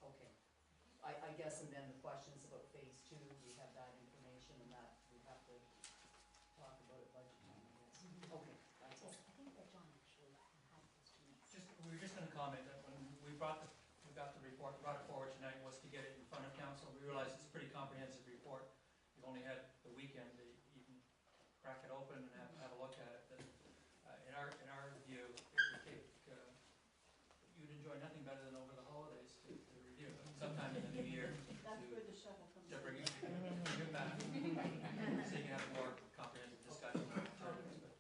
Okay. I guess, and then the questions about phase 2, we have that information, and that we have to talk about at budget time, I guess. Okay, that's all. Yes, I think that John actually had questions. We were just going to comment that when we got the report, brought it forward tonight, was to get it in front of council. We realized it's a pretty comprehensive report. We've only had the weekend to even crack it open and have a look at it. And, in our view, it would take, you'd enjoy nothing better than over the holidays to review it, sometime in the new year. That's where the shovel comes in. Bring it back, so you can have a more comprehensive discussion on alternatives.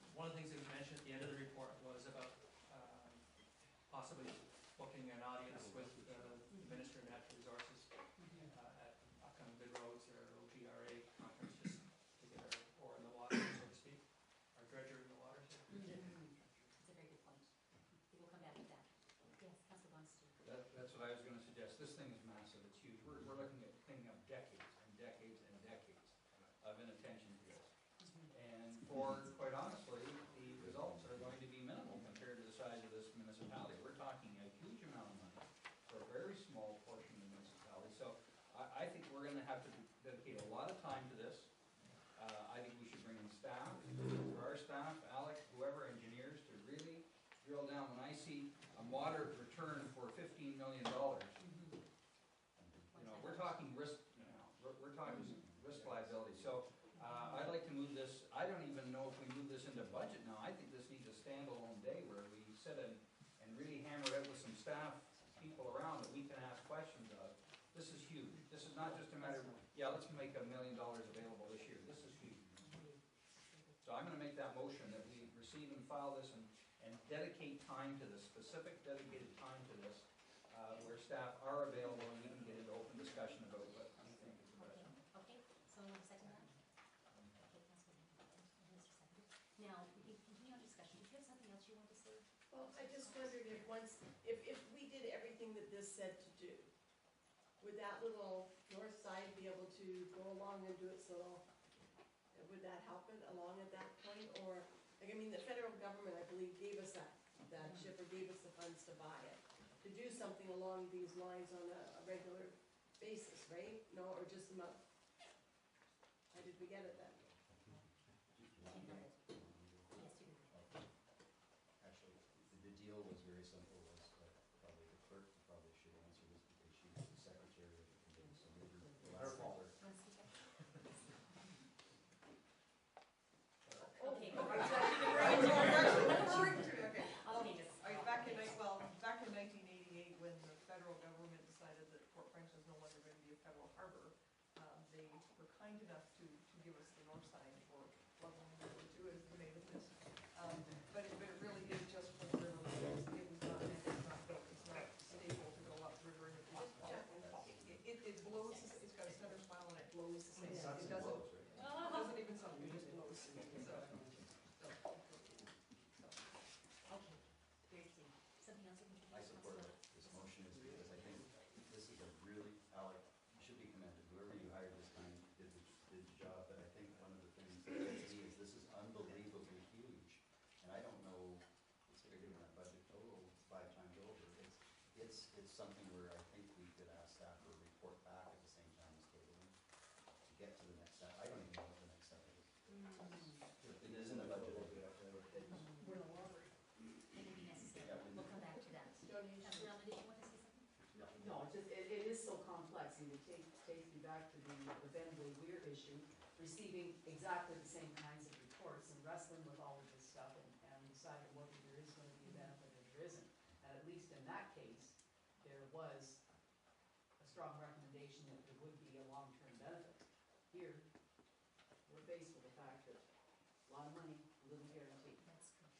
But one of the things that was mentioned at the end of the report was about possibly booking an audience with the Minister of Natural Resources at upcoming Good Roads or OGRA conference, just to get our oar in the water, so to speak, our dredger in the water. So. That's a very good point. We will come back to that. Yes, Councilor Bonster. That's what I was going to suggest. This thing is massive. It's huge. We're looking at cleaning up decades and decades and decades of inattention to this. And quite honestly, the results are going to be minimal compared to the size of this municipality. We're talking a huge amount of money for a very small portion of the municipality. So I think we're going to have to dedicate a lot of time to this. I think we should bring in staff, for our staff, Alec, whoever, engineers, to really drill down. When I see a moderate return for $15 million, you know, we're talking risk. We're talking risk liability. So I'd like to move this. I don't even know if we move this into budget now. I think this needs a standalone day where we sit and really hammer it out with some staff people around that we can ask questions of. This is huge. This is not just a matter of, yeah, let's make $1 million available this year. This is huge. So I'm going to make that motion that we receive and file this and dedicate time to this, specific dedicated time to this, where staff are available and we can get into open discussion about what we think is the best. Okay, someone want to second that? Okay, Councilor second. Now, we can continue our discussion. Do you have something else you want to say? Well, I just wondered if we did everything that this said to do, would that little north side be able to go along and do its little, would that help it along at that point? Or, like, I mean, the federal government, I believe, gave us that chip, or gave us the funds to buy it, to do something along these lines on a regular basis, right? No, or just a month? How did we get it then? Yes, you do. Actually, the deal was very simple. Was probably the clerk probably should answer this because she was the secretary of the committee. So maybe her fault. Want to speak up? Okay. Okay, Back in 1988, when the federal government decided that Port Franklin is no longer going to be a federal harbor, they were kind enough to give us the north side for $11.2 as the name of this. But it really is just for the river. It was not meant, it's not built, it's not stable to go up the river. It blows. It's got a center spile and it blows the same. It doesn't even sound. It just blows. okay. Very clear. Something else? I support this motion is because I think this is a really, Alec, you should be commended. Whoever you hired this time did the job. But I think one of the things that gets me is this is unbelievably huge. And I don't know, it's bigger than our budget total 5 times over. It's something where I think we could ask staff for a report back at the same time as tabling to get to the next step. I don't even know what the next step is. It is in the budget. We're in a lottery. It will be necessary. Yeah, We'll come back to that. Councilor Allen, did you want to say something? No, it is so complex, and it takes me back to the Bentley Weir issue, receiving exactly the same kinds of reports and wrestling with all of this stuff and deciding whether there is going to be a benefit or there isn't. And at least in that case, there was a strong recommendation that there would be a long-term benefit. Here, we're faced with the fact that a lot of money, little guarantee. That's good.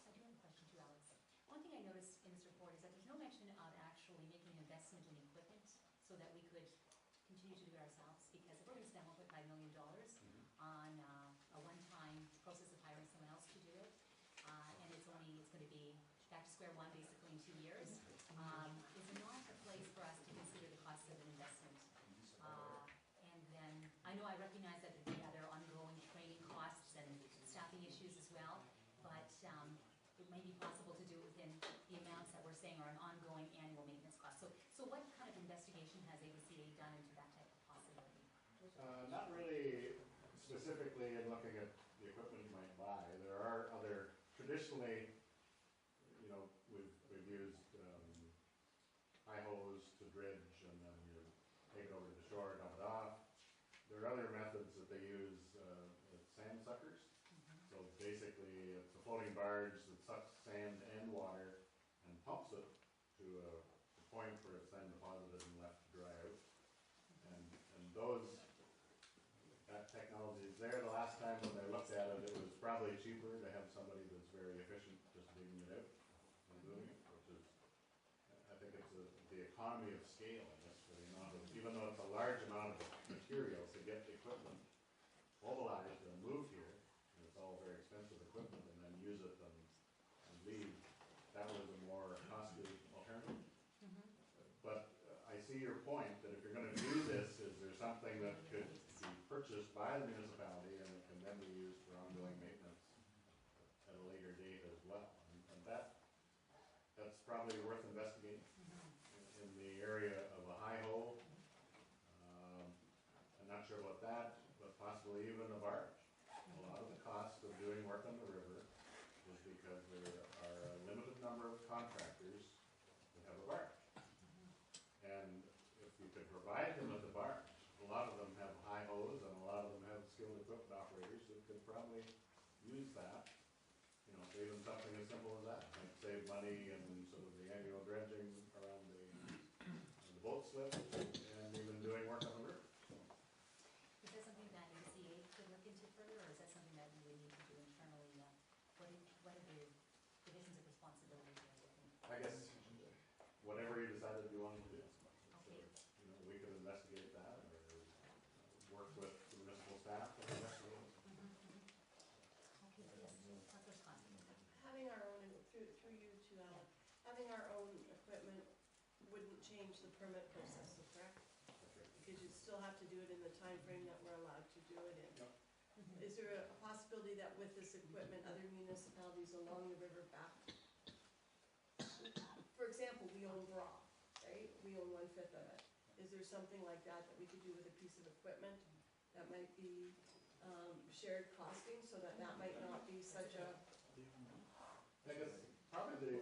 I do have a question too, Alex. One thing I noticed in this report is that there's no mention of actually making an investment in equipment so that we could continue to do it ourselves, because if we're going to spend $1.5 million on a one-time process of hiring someone else to do it, and it's going to be back to square one basically in 2 years, is it not a place for us to consider the cost of an investment? And then, I know I recognize that there are ongoing training costs and staffing issues as well, but it may be possible to do it within the amounts that we're saying are an ongoing annual maintenance cost. So So what kind of investigation has ABCA done into that type of possibility? Not really specifically in looking at the equipment you might buy. There are other, traditionally, we've used high hose to dredge, and then you take it over to the shore, dump it off. There are other methods that they use, sand suckers. So basically, it's a floating barge that sucks sand and water and pumps it to a point where it's then deposited and left to dry out. And that technology is there. The last time when they looked at it, it was probably cheaper to have somebody that's very efficient just digging it out and doing it, which is, I think it's the economy of scale, I guess, for the amount of, even though it's a large amount of material to get the equipment mobilized and moved here, and it's all very expensive equipment, and then use it and leave, that was a more costly alternative. But I see your point, that if you're gonna do this, is there something that could be purchased by the municipality and it can then be used for ongoing maintenance at a later date as well? And that's probably worth investigating. In the area of a high hole, I'm not sure about that, but possibly even a barge. A lot of the cost of doing work on the river is because there are a limited number of contractors that have a barge. And if you could provide them with a barge, a lot of them have high hose and a lot of them have skilled equipment operators that could probably use that. Even something as simple as that, might save money and sort of the annual dredging around the boat slip and even doing work on the river. Is that something that ABCA could look into further, or is that something that we would need to do internally? What are the divisions of responsibility here, do you think? I guess whatever you decided you wanted to do. Okay. We could investigate that or work with the municipal staff to investigate it. Okay, yes, Councilor Scott. Having our own, through you to Alan, having our own equipment wouldn't change the permit process, correct? Because you still have to do it in the time frame that we're allowed to do it in. Is there a possibility that with this equipment, other municipalities along the river back? For example, we own Bra, right? We own 1/5 of it. Is there something like that that we could do with a piece of equipment that might be shared costing, so that might not be such a, I guess probably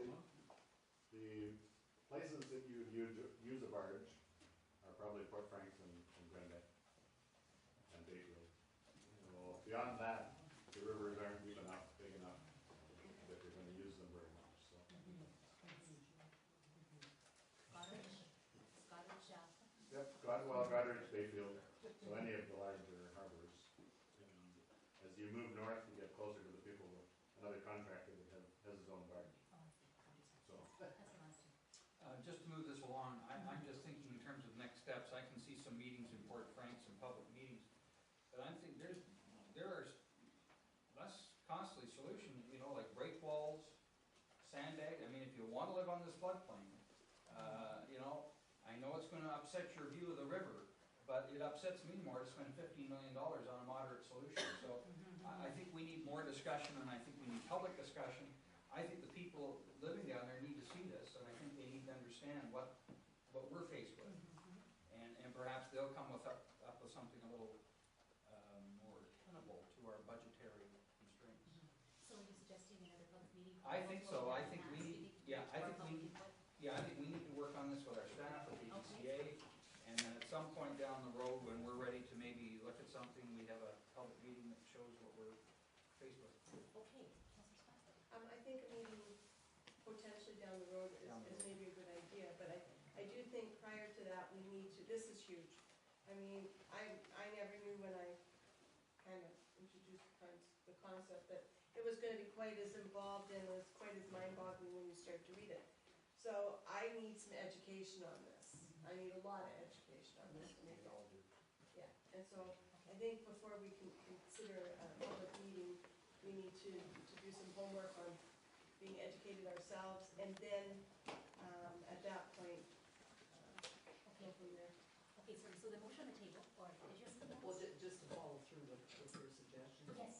the places that you use a barge are probably Port Franks and Grenbeck and Bayfield. Beyond that, the rivers aren't deep enough, big enough that you're going to use them very much. So. Goddard, Bayfield, so any of the larger harbors. And as you move north, you get closer to the people, another contractor that has his own barge. So. Just to move this along, I'm just thinking in terms of next steps. I can see some meetings in Port Franks and public meetings, but I'm thinking there are less costly solutions, like break walls, sandbag. I mean, if you want to live on this floodplain, I know it's going to upset your view of the river, but it upsets me more to spend $15 million on a moderate solution. So I think we need more discussion, and I think we need public discussion. I think the people living down there need to see this, and I think they need to understand what we're faced with. And perhaps they'll come up with something a little more tenable to our budgetary constraints. So are you suggesting another public meeting? I think so. I think we need, I I think we need to work on this with our staff, with the ABCA, and then at some point down the road, when we're ready to maybe look at something, we have a public meeting that shows what we're faced with. Okay, Councilor Scott. I think a meeting potentially down the road is maybe a good idea, but I do think prior to that, we need to, this is huge. I mean, I never knew when I kind of introduced the concept that it was gonna be quite as involved and as quite as mind-boggling when you start to read it. So I need some education on this. I need a lot of education on this to make it. Yeah, and so I think before we can consider a public meeting, we need to do some homework on being educated ourselves, and then at that point, go from there. Okay, so the motion on the table, or did you have something else? Well, just to follow through with your suggestion. Yes.